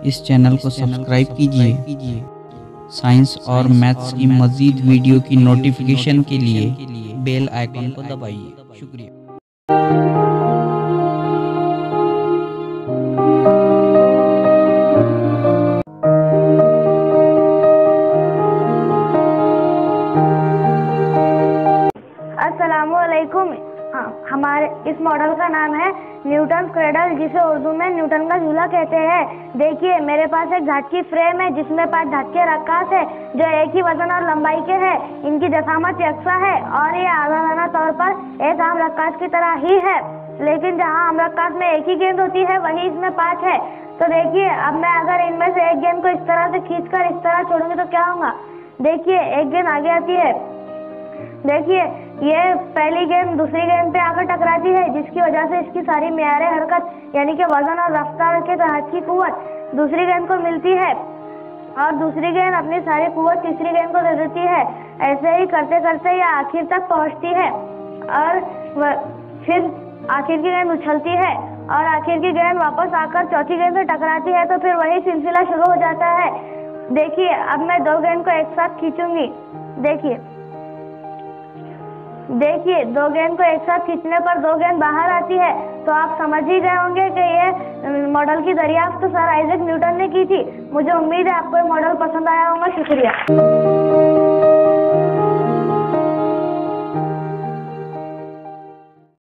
इस चैनल को सब्सक्राइब कीजिए। साइंस और मैथ्स की मज़ीद वीडियो की नोटिफिकेशन के लिए बेल आइकन को दबाइए। शुक्रिया। अस्सलामुअलैकुम। हमारे इस मॉडल का नाम है न्यूटन क्रेडल, जिसे उर्दू में न्यूटन का झूला कहते हैं। देखिए, मेरे पास एक धात की फ्रेम है जिसमें 5 धात के रक्कास है जो एक ही वजन और लंबाई के हैं। इनकी जसामत यकसा है और ये आज़ादाना तौर पर एक आम रक्कास की तरह ही है, लेकिन जहाँ आम रक्कास में एक ही गेंद होती है वहीं इसमें 5 है। तो देखिए, अब मैं अगर इनमें से एक गेंद को इस तरह से खींचकर इस तरह छोड़ूंगी तो क्या होगा। देखिए, एक गेंद आगे आती है। देखिए, ये पहली गेंद दूसरी गेंद पे आकर टकराती है, जिसकी वजह से इसकी सारी मियारे हरकत यानी कि वजन और रफ्तार के तहत की कुव्वत दूसरी गेंद को मिलती है और दूसरी गेंद अपनी सारी कुव्वत तीसरी गेंद को दे देती है। ऐसे ही करते करते ये आखिर तक पहुंचती है और फिर आखिर की गेंद उछलती है और आखिर की गेंद वापस आकर चौथी गेंद से टकराती है। तो फिर वही सिलसिला शुरू हो जाता है। देखिए, अब मैं 2 गेंद को एक साथ खींचूंगी। देखिए 2 गेंद को एक साथ खींचने पर 2 गेंद बाहर आती है। तो आप समझ ही गए होंगे कि ये मॉडल की दरियाफ्त तो सर आइजैक न्यूटन ने की थी। मुझे उम्मीद है आपको ये मॉडल पसंद आया होगा। शुक्रिया।